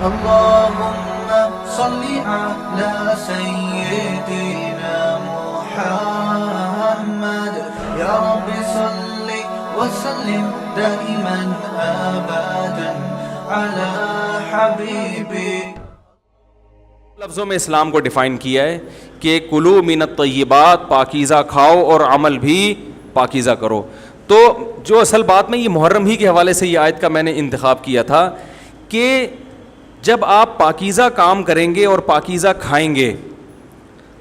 اللهم صل على سيدنا محمد يا رب صل وسلم دائما ابدا على حبيبي. لفظوں میں اسلام کو ڈیفائن کیا ہے کہ کلو من الطیبات، پاکیزہ کھاؤ اور عمل بھی پاکیزہ کرو. تو جو اصل بات میں یہ محرم ہی کے حوالے سے یہ آیت کا میں نے انتخاب کیا تھا کہ جب آپ پاکیزہ کام کریں گے اور پاکیزہ کھائیں گے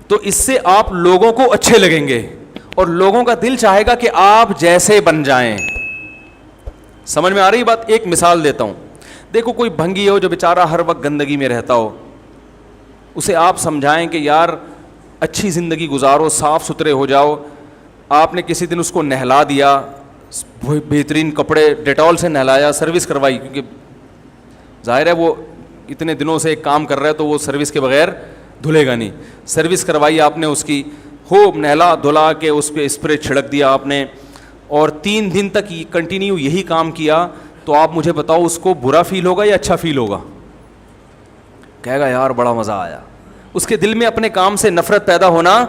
تو اس سے آپ لوگوں کو اچھے لگیں گے اور لوگوں کا دل چاہے گا کہ آپ جیسے بن جائیں. سمجھ میں آ رہی بات؟ ایک مثال دیتا ہوں. دیکھو کوئی بھنگی ہو جو بیچارہ ہر وقت گندگی میں رہتا ہو، اسے آپ سمجھائیں کہ یار اچھی زندگی گزارو، صاف ستھرے ہو جاؤ. آپ نے کسی دن اس کو نہلا دیا، بہترین کپڑے ڈیٹول سے نہلایا، سروس کروائی، کیونکہ ظاہر ہے وہ اتنے دنوں سے ایک کام کر رہا ہے تو وہ سروس کے بغیر دھلے گا نہیں. سروس کروائی آپ نے اس کی، خوب نہلا دھلا کے اس پہ اسپرے چھڑک دیا آپ نے، اور 3 دن تک کنٹینیو یہی کام کیا، تو آپ مجھے بتاؤ اس کو برا فیل ہوگا یا اچھا فیل ہوگا؟ کہے گا یار بڑا مزہ آیا. اس کے دل میں اپنے کام سے نفرت پیدا ہونا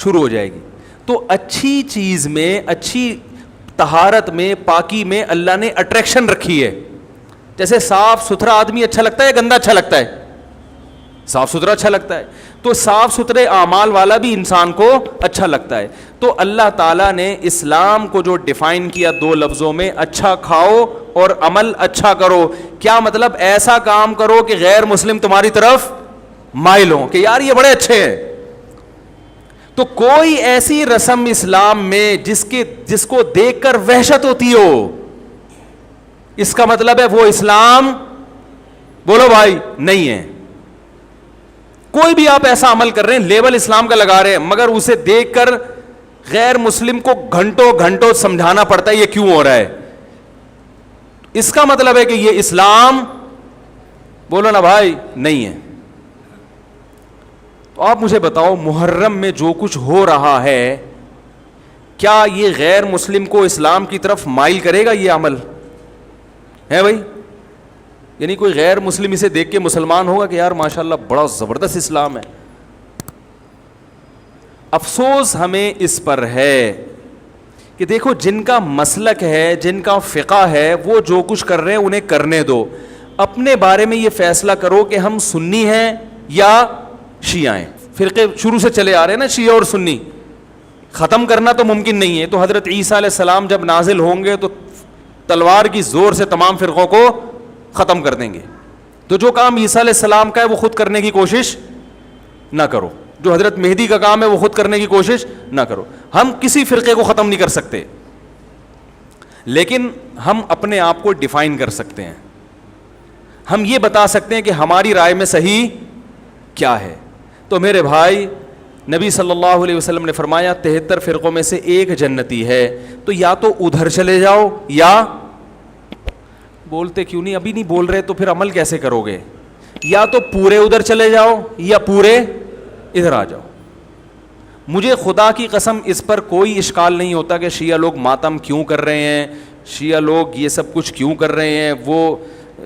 شروع ہو جائے گی. تو اچھی چیز میں، اچھی طہارت میں، پاکی میں اللہ نے اٹریکشن رکھی ہے. جیسے صاف ستھرا آدمی اچھا لگتا ہے یا گندا اچھا لگتا ہے؟ صاف ستھرا اچھا لگتا ہے. تو صاف ستھرے اعمال والا بھی انسان کو اچھا لگتا ہے. تو اللہ تعالیٰ نے اسلام کو جو ڈیفائن کیا 2 لفظوں میں، اچھا کھاؤ اور عمل اچھا کرو. کیا مطلب؟ ایسا کام کرو کہ غیر مسلم تمہاری طرف مائل ہوں کہ یار یہ بڑے اچھے ہیں. تو کوئی ایسی رسم اسلام میں جس کو دیکھ کر وحشت ہوتی ہو، اس کا مطلب ہے وہ اسلام، بولو بھائی، نہیں ہے. کوئی بھی آپ ایسا عمل کر رہے ہیں، لیبل اسلام کا لگا رہے ہیں، مگر اسے دیکھ کر غیر مسلم کو گھنٹوں گھنٹوں سمجھانا پڑتا ہے یہ کیوں ہو رہا ہے، اس کا مطلب ہے کہ یہ اسلام، بولو نا بھائی، نہیں ہے. تو آپ مجھے بتاؤ محرم میں جو کچھ ہو رہا ہے، کیا یہ غیر مسلم کو اسلام کی طرف مائل کرے گا؟ یہ عمل ہے بھائی؟ یعنی کوئی غیر مسلم اسے دیکھ کے مسلمان ہوگا کہ یار ماشاءاللہ بڑا زبردست اسلام ہے؟ افسوس ہمیں اس پر ہے کہ دیکھو جن کا مسلک ہے، جن کا فقہ ہے، وہ جو کچھ کر رہے ہیں انہیں کرنے دو. اپنے بارے میں یہ فیصلہ کرو کہ ہم سنی ہیں یا شیعہ ہیں. فرقے شروع سے چلے آ رہے ہیں نا، شیعہ اور سنی، ختم کرنا تو ممکن نہیں ہے. تو حضرت عیسیٰ علیہ السلام جب نازل ہوں گے تو تلوار کی زور سے تمام فرقوں کو ختم کر دیں گے. تو جو کام عیسیٰ علیہ السلام کا ہے وہ خود کرنے کی کوشش نہ کرو، جو حضرت مہدی کا کام ہے وہ خود کرنے کی کوشش نہ کرو. ہم کسی فرقے کو ختم نہیں کر سکتے، لیکن ہم اپنے آپ کو ڈیفائن کر سکتے ہیں. ہم یہ بتا سکتے ہیں کہ ہماری رائے میں صحیح کیا ہے. تو میرے بھائی، نبی صلی اللہ علیہ وسلم نے فرمایا 73 فرقوں میں سے ایک جنتی ہے. تو یا تو ادھر چلے جاؤ، یا بولتے کیوں نہیں؟ ابھی نہیں بول رہے تو پھر عمل کیسے کرو گے؟ یا تو پورے ادھر چلے جاؤ یا پورے ادھر آ جاؤ. مجھے خدا کی قسم اس پر کوئی اشکال نہیں ہوتا کہ شیعہ لوگ ماتم کیوں کر رہے ہیں، شیعہ لوگ یہ سب کچھ کیوں کر رہے ہیں، وہ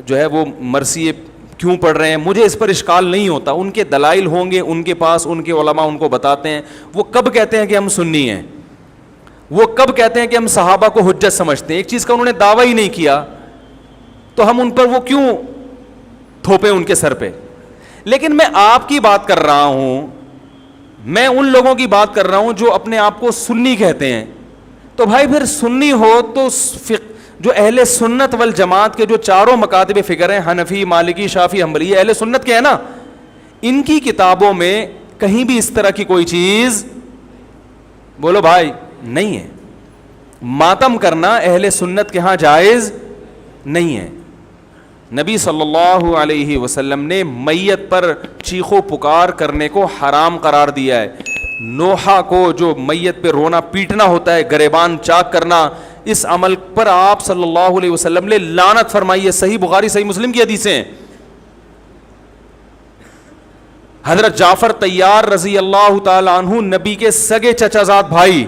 جو ہے وہ مرثیے کیوں پڑھ رہے ہیں. مجھے اس پر اشکال نہیں ہوتا. ان کے دلائل ہوں گے ان کے پاس، ان کے علماء ان کو بتاتے ہیں. وہ کب کہتے ہیں کہ ہم سنی ہیں؟ وہ کب کہتے ہیں کہ ہم صحابہ کو حجت سمجھتے ہیں؟ ایک چیز کا انہوں نے دعویٰ ہی نہیں کیا تو ہم ان پر وہ کیوں تھوپیں ان کے سر پہ؟ لیکن میں آپ کی بات کر رہا ہوں، میں ان لوگوں کی بات کر رہا ہوں جو اپنے آپ کو سنی کہتے ہیں. تو بھائی پھر سنی ہو تو جو اہل سنت والجماعت کے جو چاروں مکاتب فکر ہیں، حنفی، مالکی، شافعی، حنبلی، اہل سنت کے ہیں نا، ان کی کتابوں میں کہیں بھی اس طرح کی کوئی چیز، بولو بھائی، نہیں ہے. ماتم کرنا اہل سنت کے ہاں جائز نہیں ہے. نبی صلی اللہ علیہ وسلم نے میت پر چیخو پکار کرنے کو حرام قرار دیا ہے. نوحہ کو جو میت پہ رونا پیٹنا ہوتا ہے، گریبان چاک کرنا، اس عمل پر آپ صلی اللہ علیہ وسلم نے لعنت فرمائی ہے. صحیح بخاری صحیح مسلم کی حدیثیں ہیں. حضرت جعفر طیار رضی اللہ تعالی عنہ نبی کے سگے چچا زاد بھائی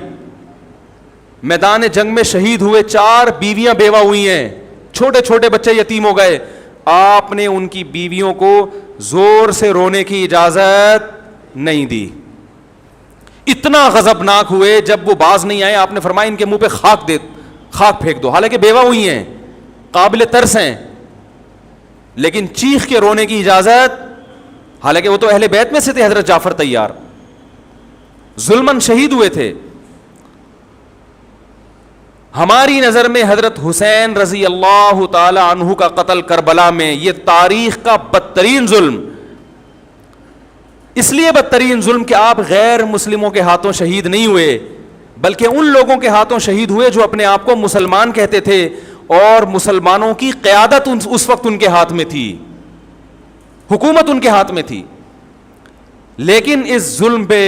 میدان جنگ میں شہید ہوئے. 4 بیویاں بیوہ ہوئی ہیں، چھوٹے چھوٹے بچے یتیم ہو گئے. آپ نے ان کی بیویوں کو زور سے رونے کی اجازت نہیں دی. اتنا غضبناک ہوئے جب وہ باز نہیں آئے, آپ نے فرمایا ان کے منہ پہ خاک پھینک دو. حالانکہ بیوہ ہوئی ہیں, قابل ترس ہیں, لیکن چیخ کے رونے کی اجازت, حالانکہ وہ تو اہل بیت میں سے تھے. حضرت جعفر طیار ظلماً شہید ہوئے تھے. ہماری نظر میں حضرت حسین رضی اللہ تعالی عنہ کا قتل کربلا میں یہ تاریخ کا بدترین ظلم, اس لیے بدترین ظلم کہ آپ غیر مسلموں کے ہاتھوں شہید نہیں ہوئے, بلکہ ان لوگوں کے ہاتھوں شہید ہوئے جو اپنے آپ کو مسلمان کہتے تھے, اور مسلمانوں کی قیادت اس وقت ان کے ہاتھ میں تھی, حکومت ان کے ہاتھ میں تھی. لیکن اس ظلم پہ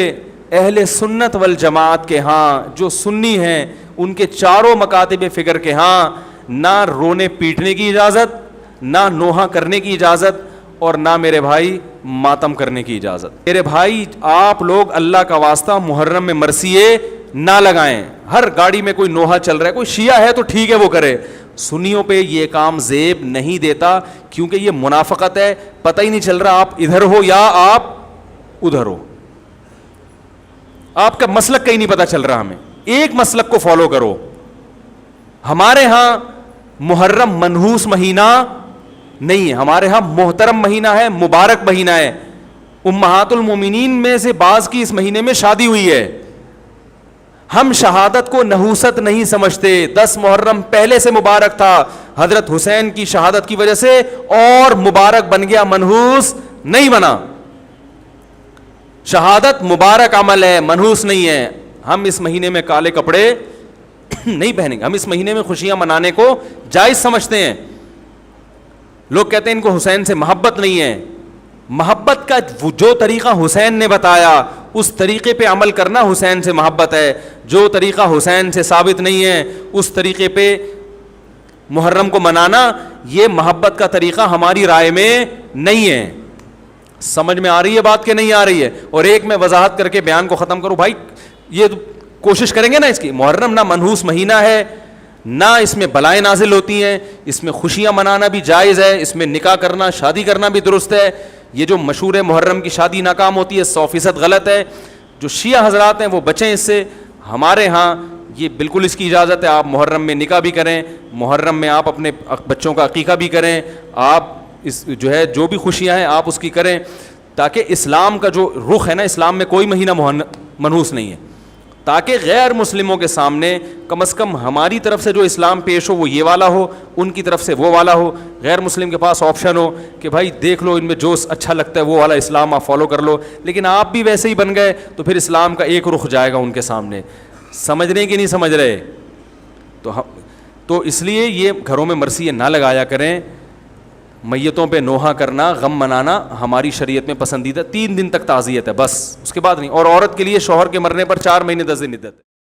اہل سنت والجماعت کے ہاں جو سنی ہیں, ان کے چاروں مکاتب فکر کے ہاں نہ رونے پیٹنے کی اجازت, نہ نوحہ کرنے کی اجازت, اور نہ میرے بھائی ماتم کرنے کی اجازت. میرے بھائی آپ لوگ اللہ کا واسطہ محرم میں مرثیے نہ لگائیں. ہر گاڑی میں کوئی نوحہ چل رہا ہے, کوئی شیعہ ہے تو ٹھیک ہے وہ کرے, سنیوں پہ یہ کام زیب نہیں دیتا, کیونکہ یہ منافقت ہے. پتہ ہی نہیں چل رہا آپ ادھر ہو یا آپ ادھر ہو, آپ کا مسلک کہیں نہیں پتہ چل رہا. ہمیں ایک مسلک کو فالو کرو. ہمارے ہاں محرم منحوس مہینہ نہیں ہے, ہمارے ہاں محترم مہینہ ہے, مبارک مہینہ ہے. امہات المومنین میں سے بعض کی اس مہینے میں شادی ہوئی ہے. ہم شہادت کو نحوست نہیں سمجھتے. 10 محرم پہلے سے مبارک تھا, حضرت حسین کی شہادت کی وجہ سے اور مبارک بن گیا, منحوس نہیں بنا. شہادت مبارک عمل ہے, منحوس نہیں ہے. ہم اس مہینے میں کالے کپڑے نہیں پہنیں گے, ہم اس مہینے میں خوشیاں منانے کو جائز سمجھتے ہیں. لوگ کہتے ہیں ان کو حسین سے محبت نہیں ہے. محبت کا جو طریقہ حسین نے بتایا اس طریقے پہ عمل کرنا حسین سے محبت ہے. جو طریقہ حسین سے ثابت نہیں ہے اس طریقے پہ محرم کو منانا یہ محبت کا طریقہ ہماری رائے میں نہیں ہے. سمجھ میں آ رہی ہے بات کہ نہیں آ رہی ہے؟ اور ایک میں وضاحت کر کے بیان کو ختم کروں. بھائی یہ کوشش کریں گے نا اس کی, محرم نہ منحوس مہینہ ہے, نہ اس میں بلائیں نازل ہوتی ہیں, اس میں خوشیاں منانا بھی جائز ہے, اس میں نکاح کرنا شادی کرنا بھی درست ہے. یہ جو مشہور ہے محرم کی شادی ناکام ہوتی ہے 100% غلط ہے. جو شیعہ حضرات ہیں وہ بچیں اس سے. ہمارے ہاں یہ بالکل اس کی اجازت ہے, آپ محرم میں نکاح بھی کریں, محرم میں آپ اپنے بچوں کا عقیقہ بھی کریں, آپ اس جو ہے جو بھی خوشیاں ہیں آپ اس کی کریں, تاکہ اسلام کا جو رخ ہے نا, اسلام میں کوئی مہینہ منحوس نہیں ہے, تاکہ غیر مسلموں کے سامنے کم از کم ہماری طرف سے جو اسلام پیش ہو وہ یہ والا ہو, ان کی طرف سے وہ والا ہو. غیر مسلم کے پاس آپشن ہو کہ بھائی دیکھ لو ان میں جو اچھا لگتا ہے وہ والا اسلام آپ فالو کر لو, لیکن آپ بھی ویسے ہی بن گئے تو پھر اسلام کا ایک رخ جائے گا ان کے سامنے. سمجھ رہے کہ نہیں سمجھ رہے؟ تو اس لیے یہ گھروں میں مرثیے نہ لگایا کریں. میتوں پہ نوحہ کرنا, غم منانا ہماری شریعت میں پسندیدہ 3 دن تک تعزیت ہے بس, اس کے بعد نہیں. اور عورت کے لیے شوہر کے مرنے پر 4 مہینے 10 دن عدت ہے.